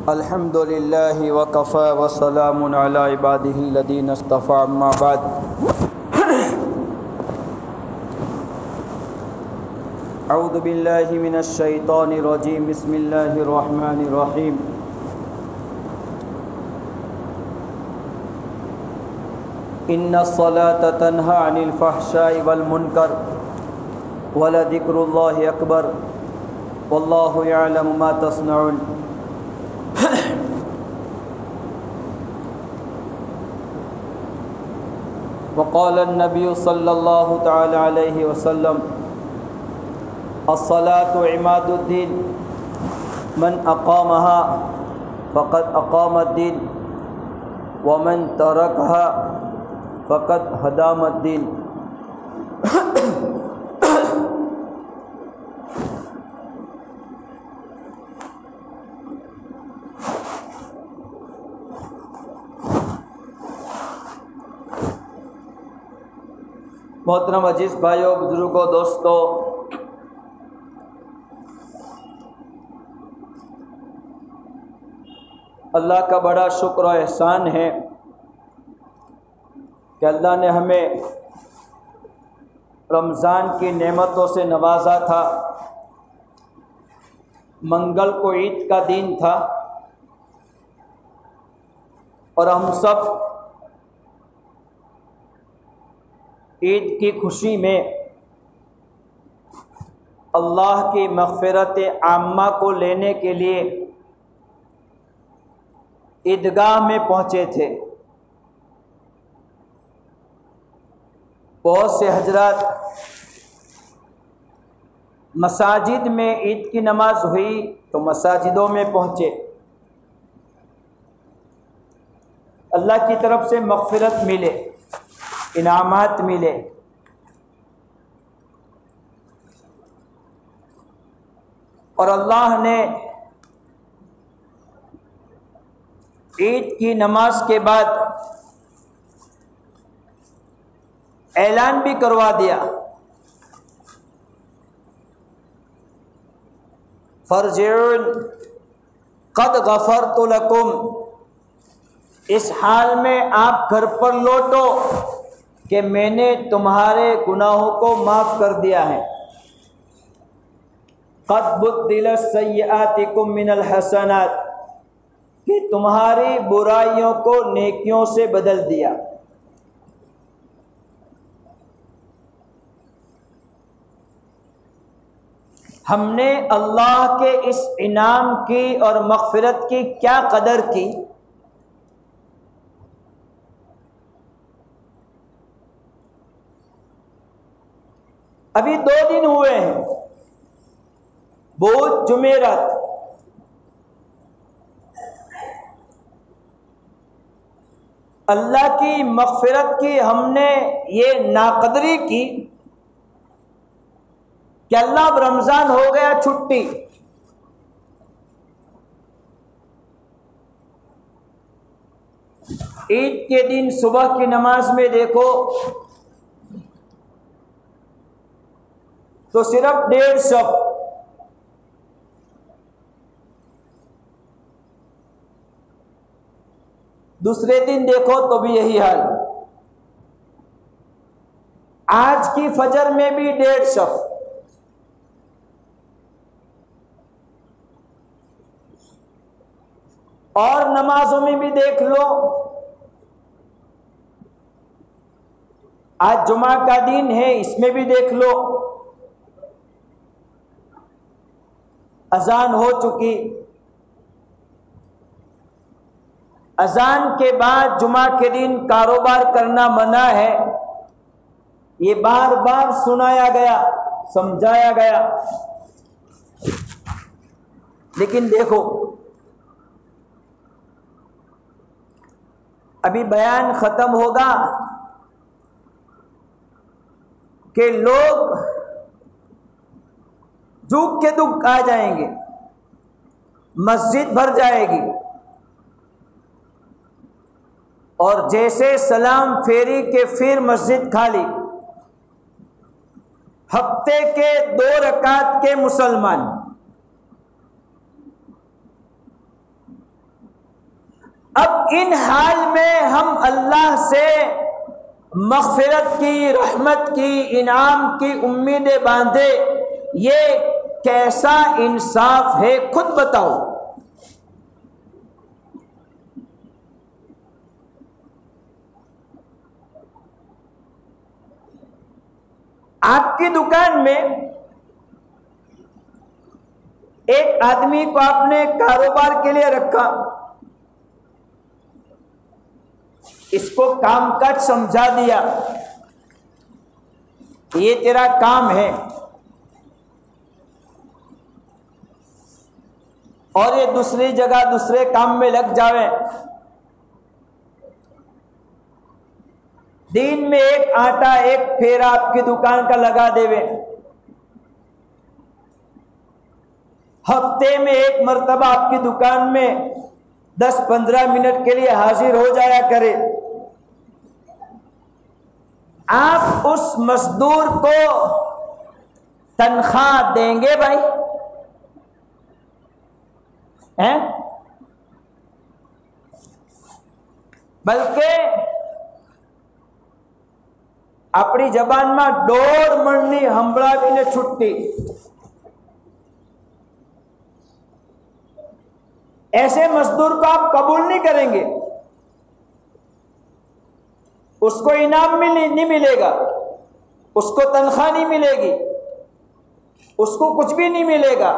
अल्हम्दुलिल्लाहि वकफ़ा वसलामुन अला इबादिहिल्लज़ीना इस्तफ़ा अम्मा बाद। अऊज़ु बिल्लाहि मिनश शैतानिर रजीम। बिस्मिल्लाहिर रहमानिर रहीम। इन्नस सलाता तन्हा अनिल फ़हशाइ वल मुनकर वलज़िक्रुल्लाहि अकबर वल्लाहु यअलमु मा तस्नऊन। वक़ाल नबी सल्लल्लाहु तआला अलैहि वसल्लम अस्सलातु इमादुद्दीन मन अक़ामहा फ़क़द अक़ामद्दीन व मन तरकहा फ़क़द हदामद्दीन। मोहतरम अजीज़ भाइयों, बुजुर्गों, दोस्तों, अल्लाह का बड़ा शुक्र और एहसान है कि अल्लाह ने हमें रमज़ान की नेमतों से नवाजा था। मंगल को ईद का दिन था और हम सब ईद की खुशी में अल्लाह की मग़फ़िरत आम्मा को लेने के लिए ईदगाह में पहुँचे थे। बहुत से हजरात मसाजिद में ईद की नमाज हुई तो मसाजिदों में पहुँचे। अल्लाह की तरफ से मग़फ़िरत मिले, इनामात मिले। और अल्लाह ने ईद की नमाज के बाद ऐलान भी करवा दिया, फर्जिऊन क़द गफ़रतु लकुम। इस हाल में आप घर पर लौटो कि मैंने तुम्हारे गुनाहों को माफ़ कर दिया है। क़द बुद्दिलत सय्यआतिकुम मिनल हसनात, कि तुम्हारी बुराइयों को नेकियों से बदल दिया। हमने अल्लाह के इस इनाम की और मग़फ़िरत की क्या कदर की। अभी 2 दिन हुए हैं, बुध जुमेरात। अल्लाह की मग़फ़िरत की हमने ये नाक़दरी की कि अल्लाह अब रमज़ान हो गया, छुट्टी। ईद के दिन सुबह की नमाज में देखो तो सिर्फ 150। दूसरे दिन देखो तो भी यही हाल। आज की फजर में भी 150। और नमाजों में भी देख लो, आज जुमा का दिन है, इसमें भी देख लो अजान हो चुकी। अजान के बाद जुमा के दिन कारोबार करना मना है, ये बार बार सुनाया गया, समझाया गया। लेकिन देखो, अभी बयान खत्म होगा कि लोग झूक के दुख आ जाएंगे, मस्जिद भर जाएगी और जैसे सलाम फेरी के फिर मस्जिद खाली। हफ्ते के 2 रकात के मुसलमान अब इन हाल में हम अल्लाह से मग़फ़िरत की, रहमत की, इनाम की उम्मीदें बांधे, ये कैसा इंसाफ है? खुद बताओ। आपकी दुकान में एक आदमी को आपने कारोबार के लिए रखा, इसको कामकाज समझा दिया, ये तेरा काम है, और ये दूसरी जगह दूसरे काम में लग जावे। दिन में एक आटा एक फेरा आपकी दुकान का लगा देवे, हफ्ते में एक मर्तबा आपकी दुकान में 10-15 मिनट के लिए हाजिर हो जाया करे। आप उस मजदूर को तनख्वाह देंगे भाई? हैं? बल्कि अपनी जबान में डोर मणनी हंबड़ावी ने छुट्टी, ऐसे मजदूर को आप कबूल नहीं करेंगे। उसको इनाम नहीं मिलेगा, उसको तनख्वाह नहीं मिलेगी, उसको कुछ भी नहीं मिलेगा।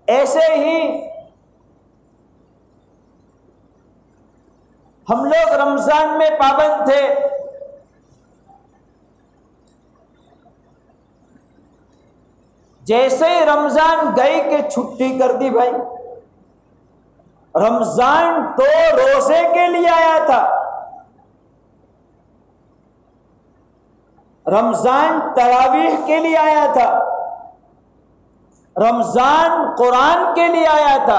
ऐसे ही हम लोग रमजान में पाबंद थे, जैसे ही रमजान गई के छुट्टी कर दी भाई। रमजान तो रोजे के लिए आया था, रमजान तरावीह के लिए आया था, रमजान कुरान के लिए आया था।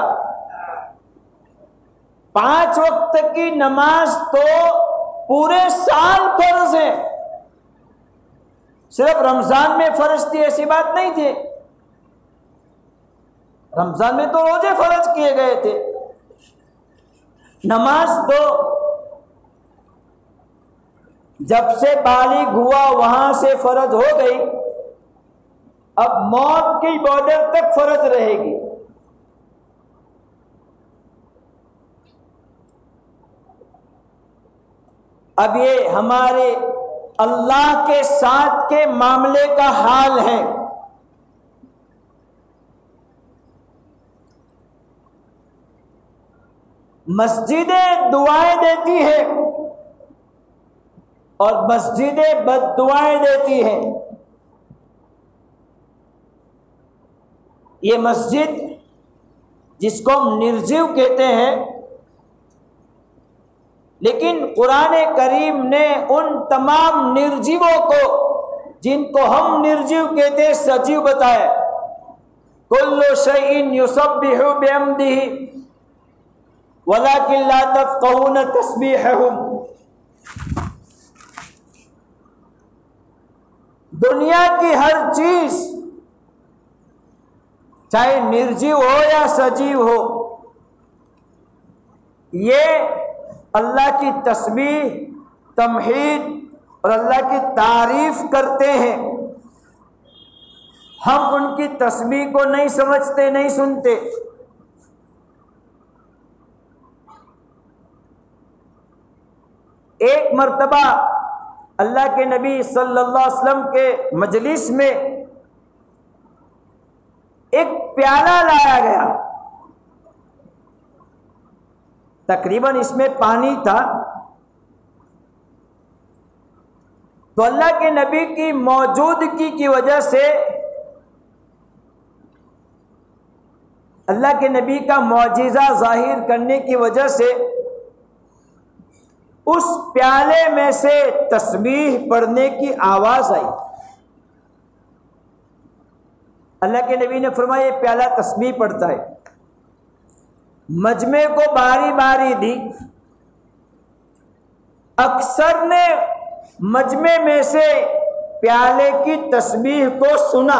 5 वक्त की नमाज तो पूरे साल फर्ज है, सिर्फ रमजान में फर्ज थी ऐसी बात नहीं थी। रमजान में तो रोजे फर्ज किए गए थे, नमाज तो जब से बालिग हुआ वहां से फर्ज हो गई, अब मौत की बॉर्डर तक फर्ज रहेगी। अब ये हमारे अल्लाह के साथ के मामले का हाल है। मस्जिदें दुआएं देती है और मस्जिदें बद्दुआएं देती हैं। ये मस्जिद जिसको हम निर्जीव कहते हैं, लेकिन कुरान करीम ने उन तमाम निर्जीवों को जिनको हम निर्जीव कहते हैं सजीव बताया। कुल्लु शैइन युसब्बिहु बिहम्दिही वलाकिन ला तफ़क़हून तस्बीहहुम। दुनिया की हर चीज चाहे निर्जीव हो या सजीव हो, ये अल्लाह की तस्बीह, तमहीद और अल्लाह की तारीफ करते हैं। हम उनकी तस्बीह को नहीं समझते, नहीं सुनते। एक मर्तबा अल्लाह के नबी सल्लल्लाहु अलैहि वसल्लम के मजलिस में एक प्याला लाया गया, तकरीबन इसमें पानी था। तो अल्लाह के नबी की मौजूदगी की वजह से, अल्लाह के नबी का मौजिज़ा जाहिर करने की वजह से उस प्याले में से तस्बीह पढ़ने की आवाज आई। अल्लाह के नबी ने फरमाया ये प्याला तस्बीह पढ़ता है। मजमे को बारी बारी दी। अक्सर ने मजमे में से प्याले की तस्बीह को सुना।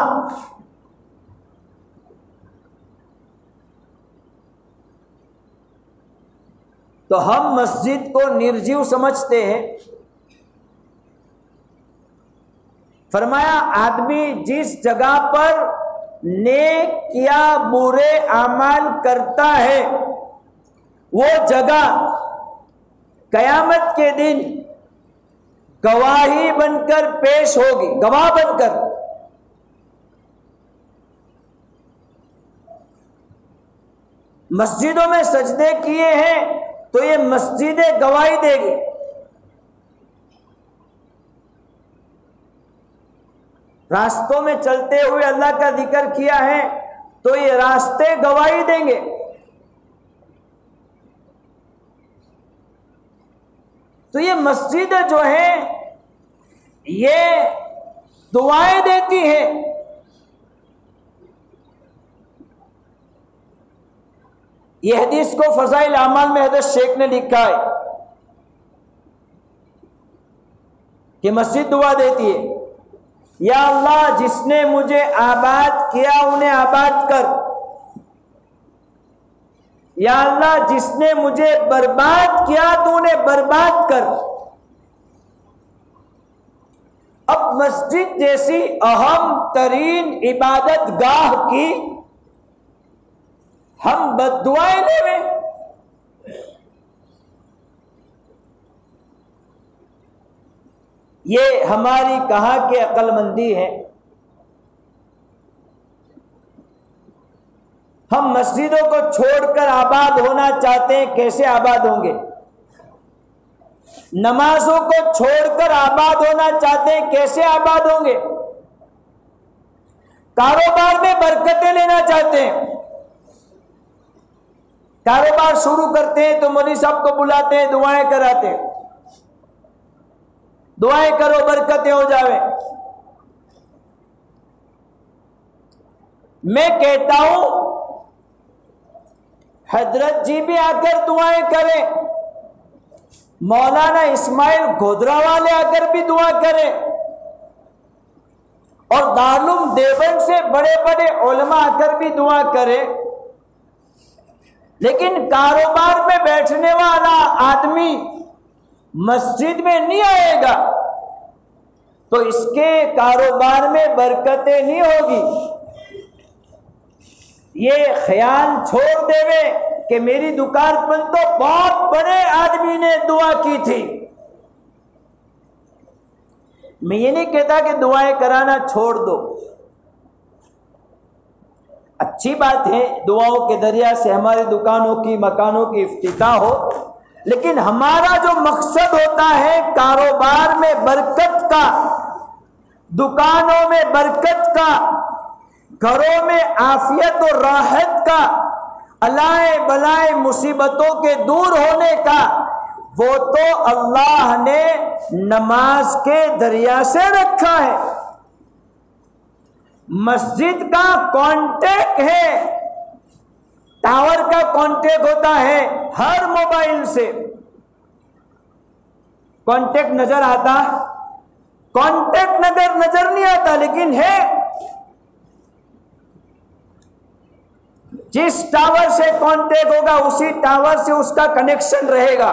तो हम मस्जिद को निर्जीव समझते हैं। फरमाया आदमी जिस जगह पर नेक या बुरे अमाल करता है वो जगह कयामत के दिन गवाही बनकर पेश होगी, गवाह बनकर। मस्जिदों में सजदे किए हैं तो ये मस्जिदें गवाही देगी। रास्तों में चलते हुए अल्लाह का जिक्र किया है तो ये रास्ते गवाही देंगे। तो ये मस्जिदें जो हैं ये दुआएं देती हैं। ये हदीस को फज़ाइल आमाल में हज़रत शेख ने लिखा है कि मस्जिद दुआ देती है, या अल्लाह जिसने मुझे आबाद किया उन्हें आबाद कर, या अल्लाह जिसने मुझे बर्बाद किया तो उन्हें बर्बाद कर। अब मस्जिद जैसी अहम तरीन इबादत गाह की हम बद्दुआएं लेवे। ये हमारी कहाँ की अक्लमंदी है। हम मस्जिदों को छोड़कर आबाद होना चाहते हैं, कैसे आबाद होंगे? नमाजों को छोड़कर आबाद होना चाहते हैं, कैसे आबाद होंगे? कारोबार में बरकतें लेना चाहते हैं, कारोबार शुरू करते हैं तो मौलवी साहब को बुलाते हैं, दुआएं कराते हैं, दुआएं करो बरकतें हो जावे। मैं कहता हूं हजरत जी भी आकर दुआएं करें, मौलाना इस्माइल गोदरा वाले आकर भी दुआ करें, और दारुल देवबंद से बड़े बड़े उलमा आकर भी दुआ करें। लेकिन कारोबार में बैठने वाला आदमी मस्जिद में नहीं आएगा तो इसके कारोबार में बरकतें नहीं होगी। ये ख्याल छोड़ देवे कि मेरी दुकान पर तो बहुत बड़े आदमी ने दुआ की थी। मैं ये नहीं कहता कि दुआएं कराना छोड़ दो, अच्छी बात है, दुआओं के दरिया से हमारी दुकानों की मकानों की इफ्तिताह हो, लेकिन हमारा जो मकसद होता है कारोबार में बरकत का, दुकानों में बरकत का, घरों में आफियत और राहत का, अलाए बलाए मुसीबतों के दूर होने का, वो तो अल्लाह ने नमाज के दरिया से रखा है। मस्जिद का कांटेक्ट है, टावर का कांटेक्ट होता है, हर मोबाइल से कांटेक्ट नजर आता, कांटेक्ट नजर नहीं आता, लेकिन है। जिस टावर से कांटेक्ट होगा उसी टावर से उसका कनेक्शन रहेगा।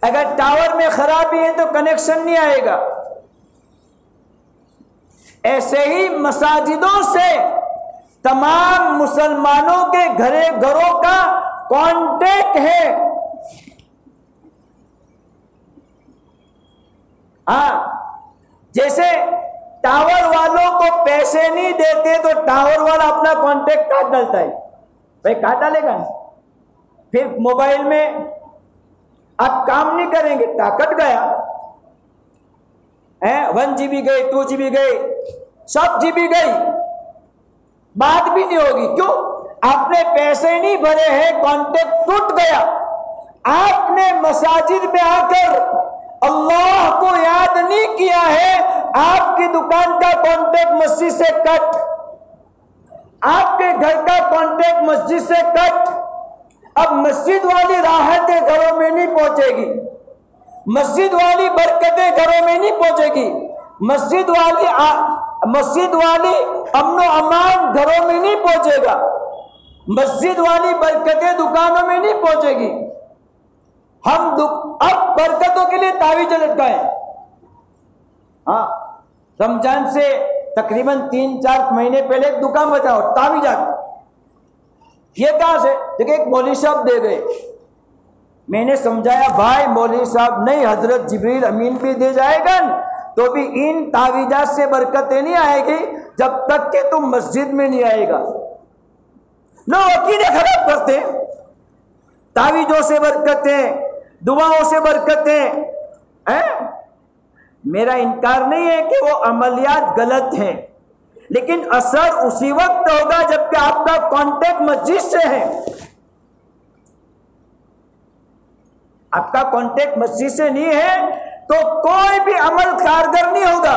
अगर टावर में खराबी है तो कनेक्शन नहीं आएगा। ऐसे ही मसाजिदों से तमाम मुसलमानों के घरों का कांटेक्ट है। जैसे टावर वालों को पैसे नहीं देते तो टावर वाला अपना कांटेक्ट काट डालता है, भाई काट डालेगा, फिर मोबाइल में आप काम नहीं करेंगे, कट गया, 1 GB गई, 2 GB गई, सब GB गई, बात भी नहीं होगी। क्यों? आपने पैसे नहीं भरे हैं, कांटेक्ट टूट गया। आपने मसाजिद में आकर अल्लाह को याद नहीं किया है, आपकी दुकान का कांटेक्ट मस्जिद से कट, आपके घर का कांटेक्ट मस्जिद से कट। अब मस्जिद वाली राहतें घरों में नहीं पहुंचेगी, मस्जिद वाली बरकतें घरों में नहीं पहुंचेगी, मस्जिद वाली अमन अमान घरों में नहीं पहुंचेगा, मस्जिद वाली बरकतें दुकानों में नहीं पहुंचेगी। हम अब बरकतों के लिए तावीज लटकाए। हाँ, रमजान से तकरीबन 3-4 महीने पहले एक दुकान बचाओ तावीजात। ये कहां से? देखिए, एक मौलवी साहब दे गए। मैंने समझाया, भाई मौलवी साहब नहीं, हजरत जिब्रील अमीन भी दे जाएगा तो भी इन तावीजात से बरकतें नहीं आएगी जब तक कि तुम मस्जिद में नहीं आएगा। लोग अकीदे खराब करते हैं, तावीजों से बरकतें, दुआओं से बरकतें हैं। मेरा इनकार नहीं है कि वो अमलियात गलत हैं, लेकिन असर उसी वक्त होगा जबकि आपका कांटेक्ट मस्जिद से है। आपका कांटेक्ट मस्जिद से नहीं है तो कोई भी अमल कारगर नहीं होगा।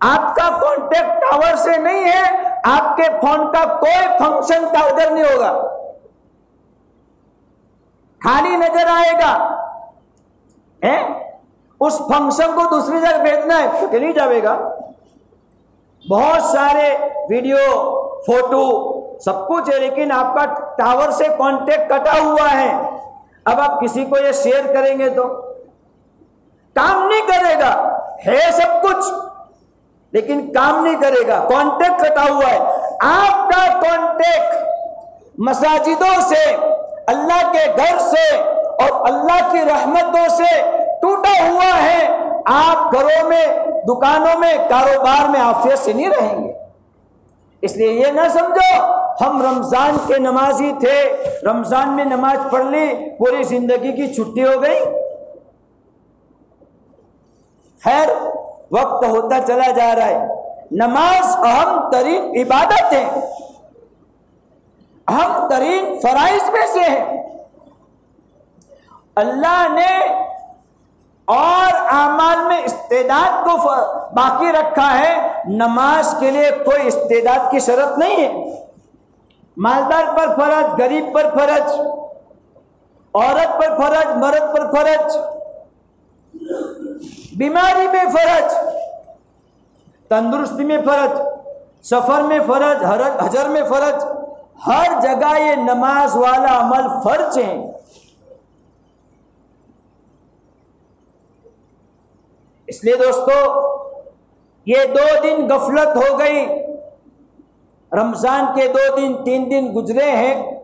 आपका कांटेक्ट टावर से नहीं है, आपके फोन का कोई फंक्शन कारगर नहीं होगा, खाली नजर आएगा। है उस फंक्शन को दूसरी जगह भेजना है तो नहीं जाएगा। बहुत सारे वीडियो, फोटो, सब कुछ है, लेकिन आपका टावर से कांटेक्ट कटा हुआ है। अब आप किसी को ये शेयर करेंगे तो काम नहीं करेगा। है सब कुछ लेकिन काम नहीं करेगा, कांटेक्ट कटा हुआ है। आपका कांटेक्ट मसाजिदों से, अल्लाह के घर से और अल्लाह की रहमतों से टूटा हुआ है। आप घरों में, दुकानों में, कारोबार में आफियत से नहीं रहेंगे। इसलिए ये ना समझो हम रमजान के नमाजी थे, रमजान में नमाज पढ़ ली, पूरी जिंदगी की छुट्टी हो गई। खैर, वक्त होता चला जा रहा है। नमाज अहम तरीन इबादत है, अहम तरीन फराइज में से है। अल्लाह ने और आमाल में इस्तेदाद को बाकी रखा है। नमाज के लिए कोई इस्तेदाद की शर्त नहीं है। मालदार पर फर्ज, गरीब पर फर्ज, औरत पर फर्ज, मर्द पर फर्ज, बीमारी में फर्ज, तंदुरुस्ती में फर्ज, सफर में फर्ज, हजर में फर्ज, हर जगह ये नमाज वाला अमल फर्ज है। इसलिए दोस्तों, ये 2 दिन गफलत हो गई। रमजान के 2 दिन 3 दिन गुजरे हैं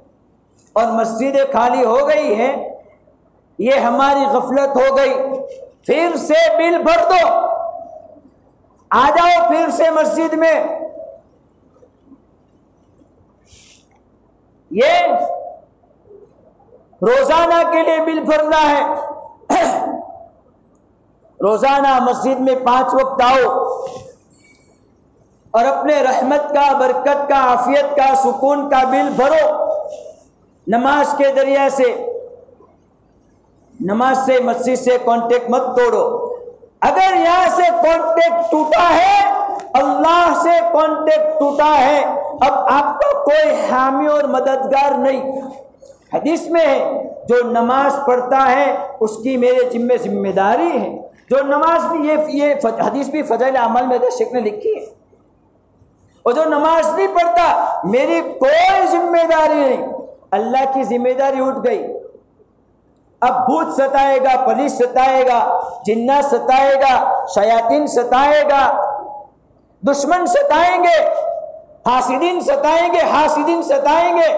और मस्जिदें खाली हो गई हैं। ये हमारी गफलत हो गई। फिर से बिल भर दो, आ जाओ फिर से मस्जिद में। ये रोजाना के लिए बिल भरना है। रोजाना मस्जिद में 5 वक्त आओ और अपने रहमत का, बरकत का, आफियत का, सुकून का बिल भरो नमाज के जरिए से। नमाज से, मस्जिद से कांटेक्ट मत तोड़ो। अगर यहां से कांटेक्ट टूटा है, अल्लाह से कांटेक्ट टूटा है, अब आपका कोई हामी और मददगार नहीं। हदीस में है, जो नमाज पढ़ता है उसकी मेरे जिम्मेदारी है। जो नमाज भी, ये हदीस भी फज़ाइल अमल में शेख ने लिखी है। और जो नमाज नहीं पढ़ता, मेरी कोई जिम्मेदारी नहीं। अल्लाह की जिम्मेदारी उठ गई। अब भूत सताएगा, पुलिस सताएगा, जिन्नात सताएगा, शयातीन सताएगा, दुश्मन सताएंगे, हासिदीन सताएंगे, हासिदीन सताएंगे,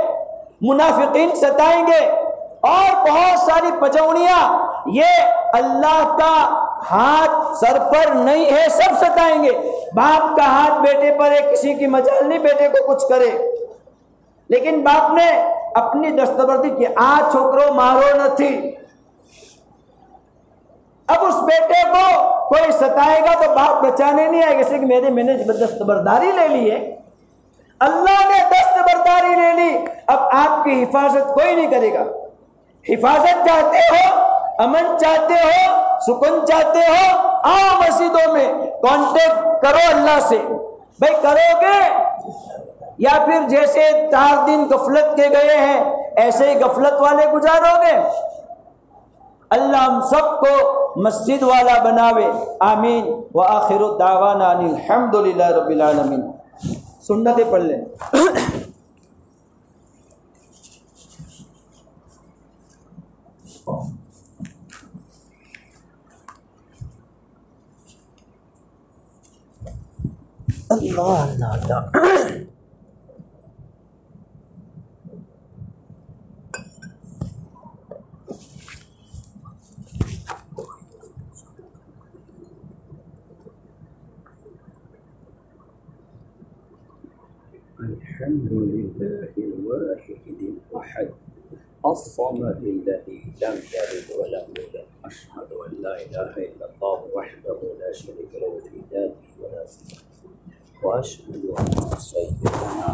मुनाफिकीन सताएंगे और बहुत सारी पजौनियां। ये अल्लाह का हाथ सर पर नहीं है, सब सताएंगे। बाप का हाथ बेटे पर है, किसी की मजाल नहीं बेटे को कुछ करे, लेकिन बाप ने अपनी दस्तबर्दी की, आ छोकरो मारो नहीं। अब उस बेटे को कोई सताएगा तो बाप बचाने नहीं आएगा, इसलिए कि मैंने दस्तबरदारी ले ली है। अल्लाह ने दस्तबरदारी ले ली, अब आपकी हिफाजत कोई नहीं करेगा। हिफाजत चाहते हो, अमन चाहते हो, सुकून चाहते हो, आओ मस्जिदों में, कांटेक्ट करो अल्लाह से। भाई करोगे या फिर जैसे 4 दिन गफलत के गए हैं ऐसे ही गफलत वाले गुजारोगे? अल्लाह हम सबको मस्जिद वाला बनावे। आमीन। व आखिरु दावाना अनिल हम्दुलिल्लाहि रब्बिल आलमीन। सुन्नतें पढ़ लें। अल्लाह अल्लाह। अल्हम्दुलिल्लाहिल वाहिदिल अहद अस्समदिल्लज़ी लम यलिद व लम यूलद अशहदु अन ला इलाहा इल्लल्लाह वहदहु ला शरीका लहु फ़ी ज़ातिही व ला फ़ी व अशहदु अन्ना सय्यदना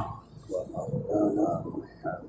व मौलाना मुहम्मद